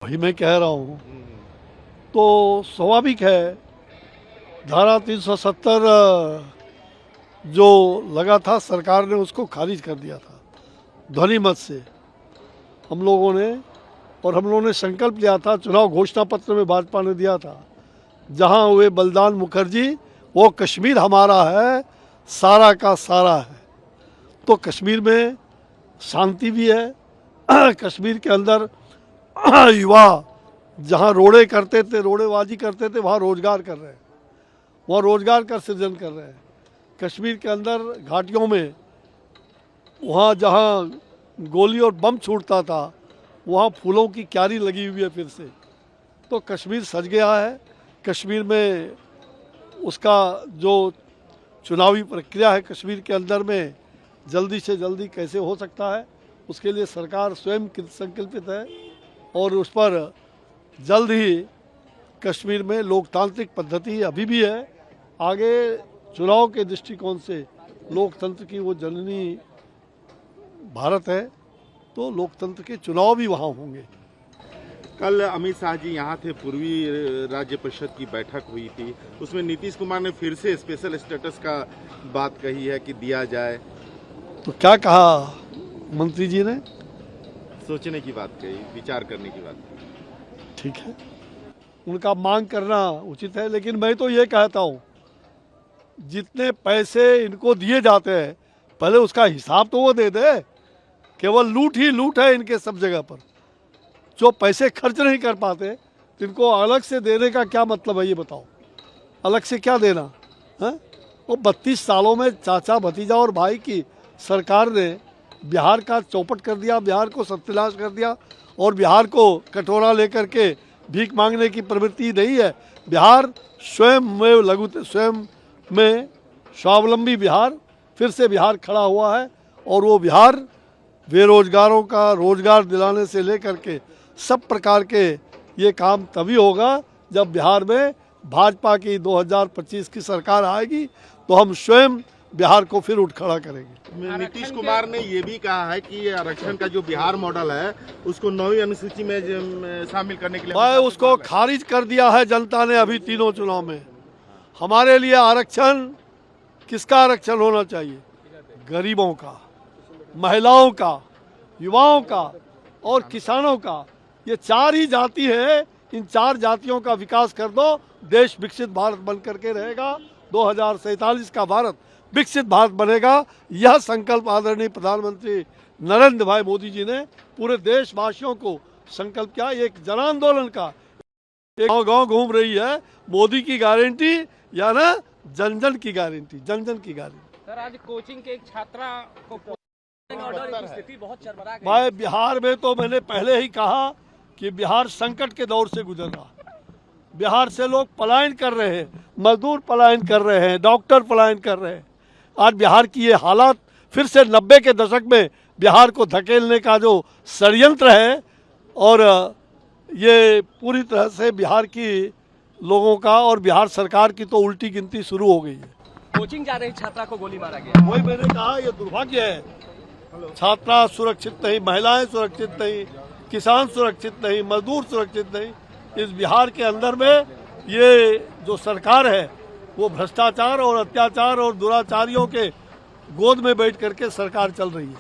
वही मैं कह रहा हूँ। तो स्वाभाविक है, धारा 370 जो लगा था सरकार ने उसको खारिज कर दिया था ध्वनि मत से हम लोगों ने। और हम लोगों ने संकल्प लिया था, चुनाव घोषणा पत्र में भाजपा ने दिया था, जहाँ हुए बलिदान मुखर्जी वो कश्मीर हमारा है, सारा का सारा है। तो कश्मीर में शांति भी है। कश्मीर के अंदर युवा जहाँ रोड़े करते थे, रोड़ेबाजी करते थे, वहाँ रोजगार कर रहे हैं, वहाँ रोजगार का सृजन कर रहे हैं। कश्मीर के अंदर घाटियों में वहाँ जहाँ गोली और बम छूटता था, वहाँ फूलों की क्यारी लगी हुई है फिर से। तो कश्मीर सज गया है। कश्मीर में उसका जो चुनावी प्रक्रिया है कश्मीर के अंदर में जल्दी से जल्दी कैसे हो सकता है, उसके लिए सरकार स्वयं संकल्पित है। और उस पर जल्द ही कश्मीर में लोकतांत्रिक पद्धति अभी भी है, आगे चुनाव के दृष्टिकोण से लोकतंत्र की वो जननी भारत है, तो लोकतंत्र के चुनाव भी वहाँ होंगे। कल अमित शाह जी यहाँ थे, पूर्वी राज्य परिषद की बैठक हुई थी, उसमें नीतीश कुमार ने फिर से स्पेशल स्टेटस का बात कही है कि दिया जाए। तो क्या कहा मंत्री जी ने? सोचने की बात कही, विचार करने की बात कही। ठीक है, उनका मांग करना उचित है, लेकिन मैं तो ये कहता हूँ जितने पैसे इनको दिए जाते हैं पहले उसका हिसाब तो वो दे दे। केवल लूट ही लूट है इनके सब जगह पर। जो पैसे खर्च नहीं कर पाते तो इनको अलग से देने का क्या मतलब है, ये बताओ। अलग से क्या देना है? वो 32 सालों में चाचा भतीजा और भाई की सरकार ने बिहार का चौपट कर दिया, बिहार को सत्यानाश कर दिया। और बिहार को कटोरा लेकर के भीख मांगने की प्रवृत्ति नहीं है। बिहार स्वयं में स्वावलंबी बिहार, फिर से बिहार खड़ा हुआ है। और वो बिहार बेरोजगारों का रोजगार दिलाने से लेकर के सब प्रकार के ये काम तभी होगा जब बिहार में भाजपा की 2025 की सरकार आएगी, तो हम स्वयं बिहार को फिर उठ खड़ा करेंगे। नीतीश कुमार ने ये भी कहा है कि आरक्षण का जो बिहार मॉडल है उसको 9वीं अनुसूची में शामिल करने के लिए मैं उसको खारिज कर दिया है जनता ने अभी तीनों चुनाव में। हमारे लिए आरक्षण किसका आरक्षण होना चाहिए? गरीबों का, महिलाओं का, युवाओं का और किसानों का। ये चार ही जाति है, इन चार जातियों का विकास कर दो, देश विकसित भारत बन करके रहेगा। 2047 का भारत विकसित भारत बनेगा। यह संकल्प आदरणीय प्रधानमंत्री नरेंद्र भाई मोदी जी ने पूरे देशवासियों को संकल्प किया। एक जन आंदोलन का एक गाँव घूम रही है मोदी की गारंटी या ना जन जन की गारंटी, जन जन की गारंटी। सर, आज कोचिंग के एक छात्रा को ऑर्डर की स्थिति बहुत चरमरा गई। भाई बिहार में तो मैंने पहले ही कहा कि बिहार संकट के दौर से गुजर रहा है। बिहार से लोग पलायन कर रहे हैं, मजदूर पलायन कर रहे हैं, डॉक्टर पलायन कर रहे हैं। आज बिहार की ये हालात फिर से 90 के दशक में बिहार को धकेलने का जो षड्यंत्र है, और ये पूरी तरह से बिहार की लोगों का और बिहार सरकार की तो उल्टी गिनती शुरू हो गई है। कोचिंग जा रही छात्रा को गोली मारा गया। वही मैंने कहा, ये दुर्भाग्य है। छात्रा सुरक्षित नहीं, महिलाएं सुरक्षित नहीं, किसान सुरक्षित नहीं, मजदूर सुरक्षित नहीं। इस बिहार के अंदर में ये जो सरकार है वो भ्रष्टाचार और अत्याचार और दुराचारियों के गोद में बैठ करके सरकार चल रही है।